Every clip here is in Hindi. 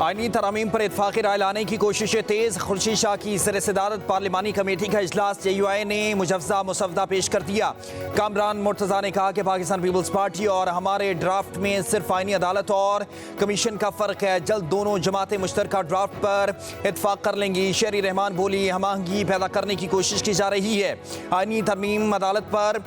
आईनी तरमीम पर इत्फाक़ी राय लाने की कोशिशें तेज़। खुर्शीद शाह की सदरत पार्लिमानी कमेटी का इजलास JUI ने मुजव्वज़ा मुसवदा पेश कर दिया। कामरान मुर्तज़ा ने कहा कि पाकिस्तान पीपल्स पार्टी और हमारे ड्राफ्ट में सिर्फ आईनी अदालत और कमीशन का फ़र्क है। जल्द दोनों जमातें मुश्तरका ड्राफ्ट पर इत्फाक कर लेंगी। शेरी रहमान बोली, हम आहंगी पैदा करने की कोशिश की जा रही है। आईनी तरमीम अदालत पर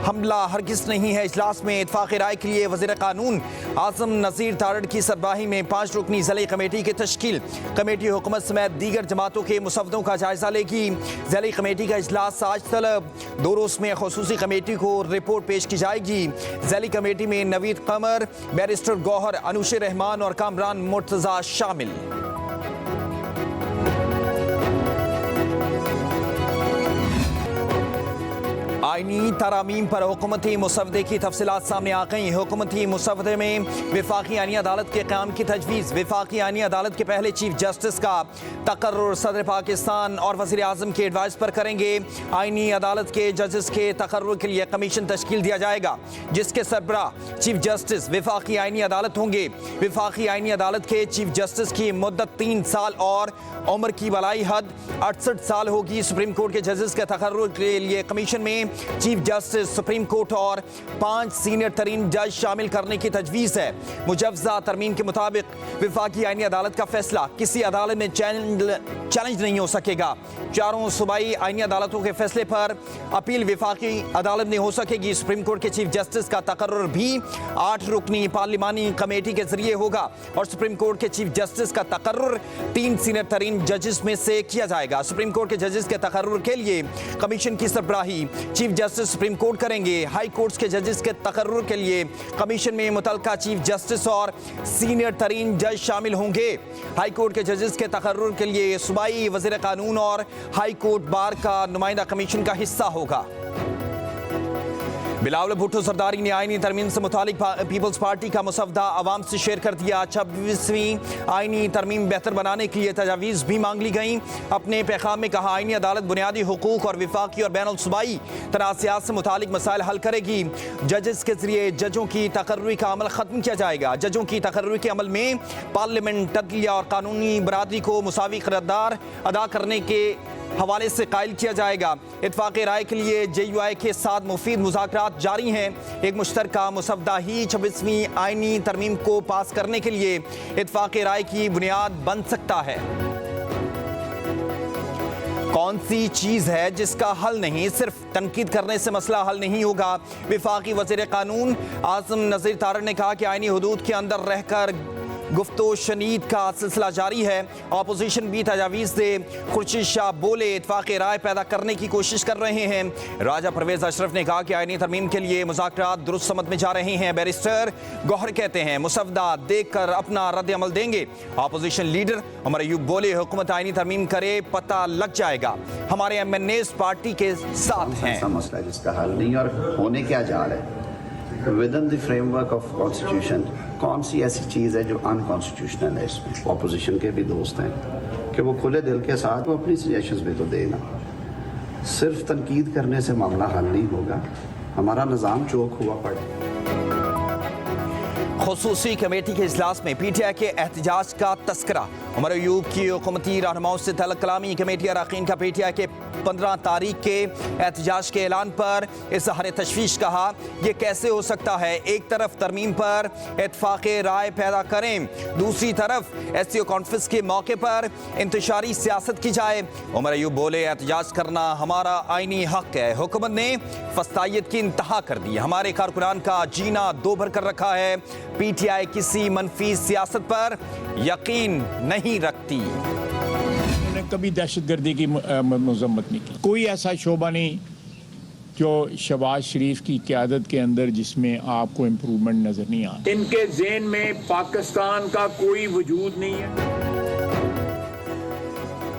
हमला हरगिज़ नहीं है। इजलास में इत्फाक़ी राय के लिए वज़ीर कानून आज़म नज़ीर तारड़ की सरबराही में 5 रुकनी ज़िले कमेटी की तश्कील। कमेटी हुकूमत समेत दीगर जमातों के मुसवदों का जायज़ा लेगी। ज़िले कमेटी का इजलास आज तलब 2 रोज़ में खुसूसी कमेटी को रिपोर्ट पेश की जाएगी। ज़िले कमेटी में नवीद कमर, बैरिस्टर गौहर, अनुश रहमान और कामरान मुर्तज़ा शामिल। आईनी तरामीम पर हुकूमती मुसवदे की तफसीलात सामने आ गई। हुकूमती मुसवदे में वफाकी आईनी अदालत के क़याम की तजवीज़। वफाकी आईनी अदालत के पहले चीफ जस्टिस का तकर्रुर सदर पाकिस्तान और वज़ीर आज़म के एडवाइस पर करेंगे। आईनी अदालत के जजेस के तकर्रुर के लिए कमीशन तश्कील दिया जाएगा, जिसके सरबराह चीफ जस्टिस वफाकी आईनी अदालत होंगे। वफाकी आईनी अदालत के चीफ जस्टिस की मुद्दत 3 साल और उम्र की बलाई हद 68 साल होगी। सुप्रीम कोर्ट के जजेस के तकर्रुर के लिए कमीशन में चीफ जस्टिस, सुप्रीम कोर्ट और 5 सीनियर तरीन जज शामिल करने की तजवीज़ है। मुजव्वज़ा तरमीम के मुताबिक वफाकी आईनी अदालत का फैसला किसी अदालत में चैलेंज नहीं हो सकेगा। 4 सूबाई आईनी अदालतों के फैसले पर अपील वफाकी अदालत में हो सकेगी। सुप्रीम कोर्ट के चीफ जस्टिस का तकर्रुर भी 8 रुकनी पार्लिमानी कमेटी के जरिए होगा और सुप्रीम कोर्ट के चीफ जस्टिस का तकर्रुर 3 सीनियर तरीन जजेस में से किया जाएगा। सुप्रीम कोर्ट के जजेस के तकर्रुर के लिए कमीशन की सरबराही चीफ जस्टिस सुप्रीम कोर्ट करेंगे। हाई कोर्ट्स के जजेस के तकर्रुर के लिए कमीशन में मुतल्लिका चीफ जस्टिस और सीनियर तरीन जज शामिल होंगे। हाई कोर्ट के जजेस के तकर्रुर के लिए सूबाई वज़ीर कानून और हाई कोर्ट बार का नुमाइंदा कमीशन का हिस्सा होगा। बिलावल भुट्टो सरदारी ने आईनी तरमीम से मुतालिक पीपल्स पार्टी का मुसवदा अवाम से शेयर कर दिया। 26वीं आईनी तरमीम बेहतर बनाने के लिए तजावीज़ भी मांग ली गई। अपने पैगाम में कहा, आईनी अदालत बुनियादी हुकूक और वफाकी और बैनुल सूबाई तनाज़ात से मुतालिक मसाइल हल करेगी। जजेस के जरिए जजों की तकर्रुरी का अमल ख़त्म किया जाएगा। जजों की तकर्रुरी के अमल में पार्लियामेंट, अदलिया और कानूनी बरादरी को मुसावी किरदार अदा करने के हवाले से कायल किया जाएगा। इत्फाक़ी राय के लिए JUI के साथ मुफीद मुज़ाकरात जारी हैं। एक मुश्तरका मुसवदा ही 26वीं आईनी तरमीम को पास करने के लिए इत्फाक़ी राय की बुनियाद बन सकता है। कौन सी चीज़ है जिसका हल नहीं, सिर्फ तनकीद करने से मसला हल नहीं होगा। वफाकी वज़ीर कानून आज़म नज़ीर तारड़ ने कहा कि आईनी हुदूद के अंदर रहकर गुफ्तो शनीद का सिलसिला जारी है। अपोजिशन भी तजावीज़ दे। खुर्शीद शाह बोले, इत्फाक़ी राय पैदा करने की कोशिश कर रहे हैं। राजा परवेज़ अशरफ ने कहा कि आईनी तरमीम के लिए मुज़ाकरात दुरुस्त समत में जा रहे हैं। बैरिस्टर गौहर कहते हैं, मुसवदा देख कर अपना रद्द अमल देंगे। अपोजिशन लीडर उमर अयूब बोले, हुकूमत आईनी तरमीम करे, पता लग जाएगा। हमारे MNAs पार्टी के साथ हैं। मसला जिसका हल नहीं और होने क्या जा रहा है with in the framework of constitution, कौन सी ऐसी चीज़ है जो अनकॉन्स्टिट्यूशनल है। इसमें ऑपोजिशन के भी दोस्त हैं कि वो खुले दिल के साथ वो अपनी सजेशंस भी तो देना। सिर्फ तनकीद करने से मामला हल नहीं होगा। हमारा निज़ाम चौक हुआ पड़े। खुसूसी कमेटी के इजलास में PTI के एहतजाज का तस्करा। उमर अयूब की हुकूमती रहनुमाओं से तलब कलामी। कमेटी अरकान का PTI के 15 तारीख के एहतजाज के ऐलान पर इज़हार तशवीश। कहा, यह कैसे हो सकता है, एक तरफ तरमीम पर इत्फाक़े राय पैदा करें, दूसरी तरफ SCO कॉन्फ्रेंस के मौके पर इंतशारी सियासत की जाए। उमर अयूब बोले, एहतजाज करना हमारा आईनी हक है। हुकूमत ने फस्तायत की इंतहा कर दी। हमारे कारकुनान का जीना दो भर कर रखा है। PTI किसी मनफी सियासत पर यकीन नहीं रखती। उन्होंने कभी दहशतगर्दी की मजम्मत नहीं की। कोई ऐसा शोबा नहीं जो शहबाज शरीफ की क़यादत के अंदर जिसमें आपको इम्प्रूवमेंट नजर नहीं आता। इनके ज़हन में पाकिस्तान का कोई वजूद नहीं है।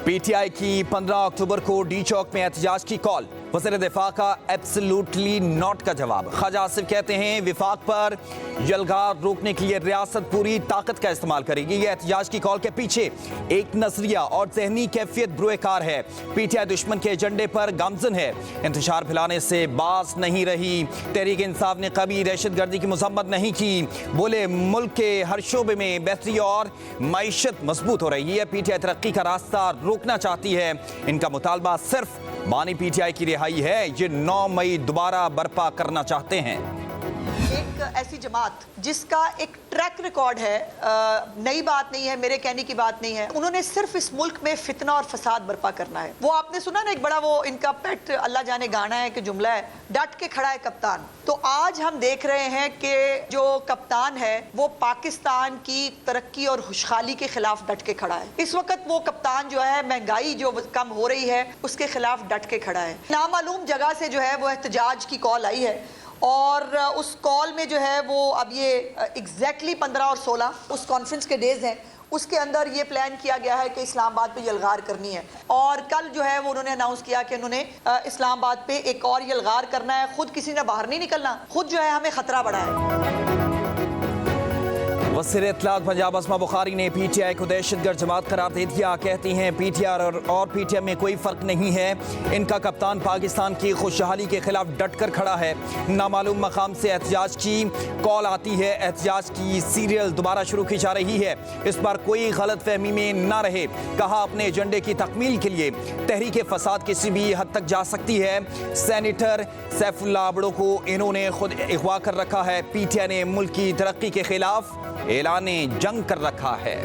PTI की 15 अक्टूबर को D चौक में एहतजाज की कॉल। वज़ीर दिफा का एब्सोल्युटली नॉट का जवाब। ख्वाजा आसिफ कहते हैं विफाक पर यलगार रोकने के लिए रियासत पूरी ताकत का इस्तेमाल करेगी। ये एहतजाज की कॉल के पीछे एक नजरिया और जहनी कैफियत बुरेकार है। पीटीआई दुश्मन के एजेंडे पर गामजन है, इंतशार फैलाने से बास नहीं रही। तहरीक इंसाफ ने कभी दहशतगर्दी की मजम्मत नहीं की। बोले मुल्क के हर शोबे में बेहतरी और मईशत मजबूत हो रही है। पीटीआई तरक्की का रास्ता रोकना चाहती है। इनका मुतालबा सिर्फ बानी पीटीआई की रिहाई है। ये 9 मई दोबारा बर्पा करना चाहते हैं। एक ऐसी जमात जिसका एक ट्रैक रिकॉर्ड है, नई बात नहीं है, मेरे कहने की बात नहीं है। उन्होंने सिर्फ इस मुल्क में फितना और फसाद बर्पा करना है। वो आपने सुना ना, एक बड़ा वो इनका पेट अल्लाह जाने गाना है कि जुमला है, डट के खड़ा है कप्तान। तो आज हम देख रहे हैं कि जो कप्तान है वो पाकिस्तान की तरक्की और खुशहाली के खिलाफ डट के खड़ा है। इस वक्त वो कप्तान जो है, महंगाई जो कम हो रही है उसके खिलाफ डट के खड़ा है। नामालूम जगह से जो है वो एहतजाज की कॉल आई है और उस कॉल में जो है वो अब ये एग्जैक्टली 15 और 16 उस कॉन्फ्रेंस के डेज हैं। उसके अंदर ये प्लान किया गया है कि इस्लामाबाद पे यलगार करनी है। और कल जो है वो उन्होंने अनाउंस किया कि उन्होंने इस्लामाबाद पे एक और यलगार करना है। खुद किसी ने बाहर नहीं निकलना, खुद जो है हमें खतरा बढ़ा है। वज़ीर इत्तलात पंजाब अस्मा बुखारी ने पीटीआई को दहशतगर्द जमात करार दे दिया। कहती हैं पीटीआई और पीटीएम में कोई फ़र्क नहीं है। इनका कप्तान पाकिस्तान की खुशहाली के खिलाफ डट कर खड़ा है। नामालूम मकाम से एहतजाज की कॉल आती है। एहतजाज की सीरियल दोबारा शुरू की जा रही है। इस बार कोई गलत फहमी में ना रहे। कहा अपने एजेंडे की तकमील के लिए तहरीक फसाद किसी भी हद तक जा सकती है। सेनेटर सैफुल्लाह अबड़ो को इन्होंने खुद अगवा कर रखा है। पीटीआई ने मुल्क की तरक्की के खिलाफ ऐलाने जंग कर रखा है।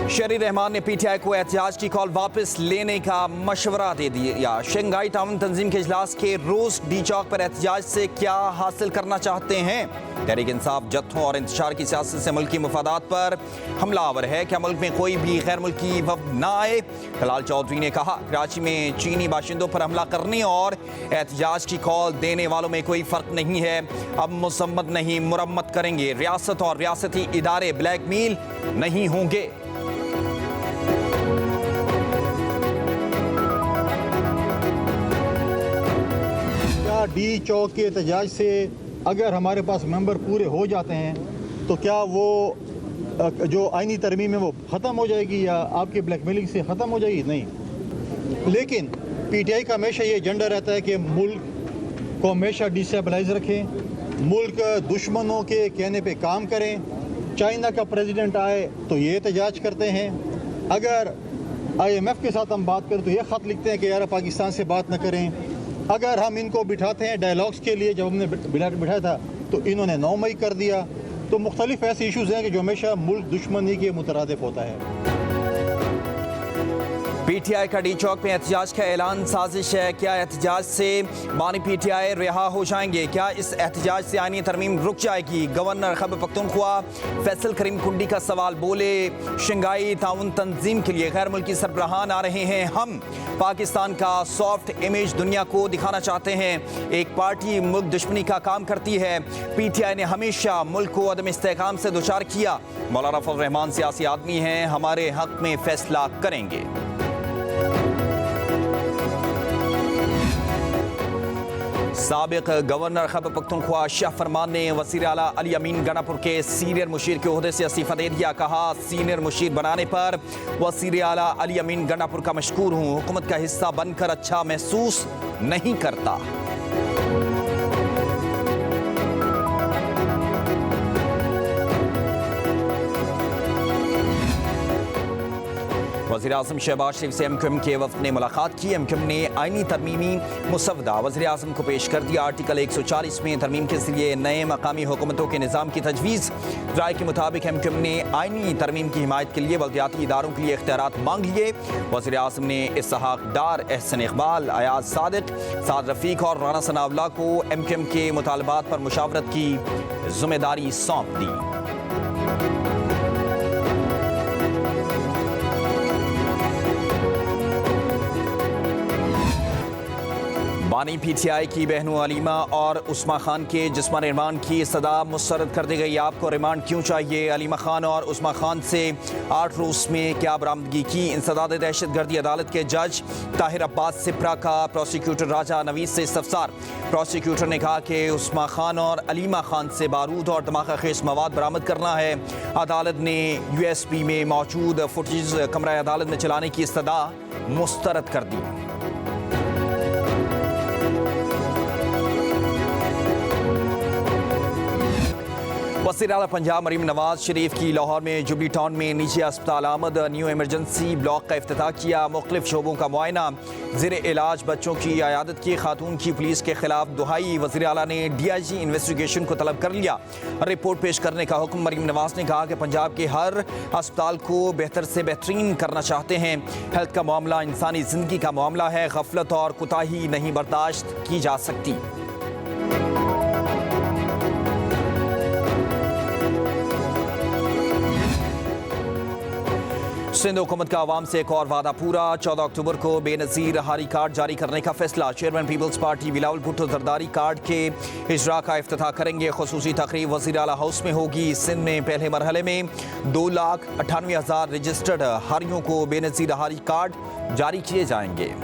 शरीर रहमान ने पीटीआई को एहतजाज की कॉल वापस लेने का मशवरा दे दिया। शंघाई ताउन तंजीम के इजलास के रोज डी चौक पर एहतजाज से क्या हासिल करना चाहते हैं? तहरीक इंसाफ जत्थों और इंतशार की सियासत से मुल्क की मफादात पर हमलावर है। क्या मुल्क में कोई भी गैर मुल्की वफ्द ना आए? कलाल चौधरी ने कहा कराची में चीनी बाशिंदों पर हमला करने और एहतजाज की कॉल देने वालों में कोई फ़र्क नहीं है। अब मुसम्मत नहीं मुरम्मत करेंगे। रियासत और रियासती इदारे ब्लैकमेल नहीं होंगे। डी चौक के एहतजाज से अगर हमारे पास मेंबर पूरे हो जाते हैं तो क्या वो जो आईनी तरमीम है वो ख़त्म हो जाएगी या आपकी ब्लैकमेलिंग से ख़त्म हो जाएगी? नहीं। लेकिन पीटीआई का हमेशा ये एजेंडा रहता है कि मुल्क को हमेशा डिस्टेबलाइज रखें, मुल्क दुश्मनों के कहने पे काम करें। चाइना का प्रेसिडेंट आए तो ये एहतजाज करते हैं। अगर IMF के साथ हम बात करें तो ये ख़त लिखते हैं कि यार पाकिस्तान से बात न करें। अगर हम इनको बिठाते हैं डायलॉग्स के लिए, जब हमने बिठाया था तो इन्होंने 9 मई कर दिया। तो मुख्तलिफ ऐसे इशूज़ हैं कि जो हमेशा मुल्क दुश्मनी के मुतरादिफ होता है। पीटीआई का डी चौक में एहतजाज का ऐलान साजिश है। क्या एहतजाज से बानी पीटीआई रिहा हो जाएंगे? क्या इस एहतजाज से आईनी तरमीम रुक जाएगी? गवर्नर खैबर पख्तूनख्वा फैसल करीम कुंडी का सवाल। बोले शंघाई ताउन तंजीम के लिए गैर मुल्की सरबराहान आ रहे हैं। हम पाकिस्तान का सॉफ्ट इमेज दुनिया को दिखाना चाहते हैं। एक पार्टी मुल्क दुश्मनी का काम करती है। पीटीआई ने हमेशा मुल्क को अदम इस्तेहकाम से दुचार किया। मौलाना फजल रहमान सियासी आदमी हैं, हमारे हक में फैसला करेंगे। साबिक गवर्नर खैबर पख्तूनख्वा शाह फरमान ने वज़ीर आला अली अमीन गनापुर के सीनियर मुशीर के ओहदे से इस्तीफा दे दिया। कहा सीनियर मुशीर बनाने पर वज़ीर आला अली अमीन गनापुर का मशकूर हूँ। हुकूमत का हिस्सा बनकर अच्छा महसूस नहीं करता। वज़ीर आज़म शहबाज शरीफ से एमक्यूएम के वफ़द ने मुलाकात की। एमक्यूएम ने आईनी तरमीमी मुसवदा वज़ीर आज़म को पेश कर दिया। आर्टिकल 140 में तरमीम के जरिए नए मकामी हुकूमतों के निज़ाम की तजवीज़। राय के मुताबिक एमक्यूएम ने आईनी तरमीम की हिमायत के लिए बल्दियाती इदारों के लिए इख्तियारात मांग लिए। वज़ीर आज़म ने इसहाक डार, एहसन इकबाल, अयाज सादिक, साद रफ़ीक और राना सनाउल्लाह को एमक्यूएम के मुतालबात पर मुशावरत की जिम्मेदारी सौंप दी। दरमियानी PTI की बहनों अलीमा और उस्मा खान के जिस्मानी रिमांड की सदा मुस्तरद कर दी गई। आपको रिमांड क्यों चाहिए? अलीमा खान और उस्मा खान से 8 रोज़ में क्या बरामदगी की? इंसदाद दहशतगर्दी अदालत के जज ताहिर अब्बास सिप्रा का प्रोसिक्यूटर राजा नवीस से इस्तफसार। प्रोसिक्यूटर ने कहा कि उस्मा खान और अलीमा खान से बारूद और धमाका खेज मवाद बरामद करना है। अदालत ने USB में मौजूद फुटेज कमरा अदालत में चलाने की इस्तदा मुस्तरद कर दी। वज़ीर आला पंजाब मरीम नवाज शरीफ की लाहौर में जुबली टाउन में निजी अस्पताल आमद। न्यू इमरजेंसी ब्लॉक का इफ्तिताह किया। मुख्तलिफ शोबों का मुआयना। ज़ेरे इलाज बच्चों की आयादत की खातून की पुलिस के खिलाफ दुहाई। वज़ीर आला ने DIG इन्वेस्टिगेशन को तलब कर लिया। रिपोर्ट पेश करने का हुक्म। मरीम नवाज ने कहा कि पंजाब के हर अस्पताल को बेहतर से बेहतरीन करना चाहते हैं। हेल्थ का मामला इंसानी ज़िंदगी का मामला है। गफलत और कोताही नहीं बर्दाश्त की जा सकती। सिंध हुकूमत का आवाम से एक और वादा पूरा। 14 अक्टूबर को बेनज़ीर रहारी कार्ड जारी करने का फैसला। Chairman peoples party Bilawal Bhutto Zardari card के इजरा का इफ्तिताह करेंगे। खुसूसी तकरीब वज़ीर आला हाउस में होगी। सिंध में पहले मरहले में 2,98,000 रजिस्टर्ड हारियों को बेनज़ीर रहारी कार्ड जारी किए जाएंगे।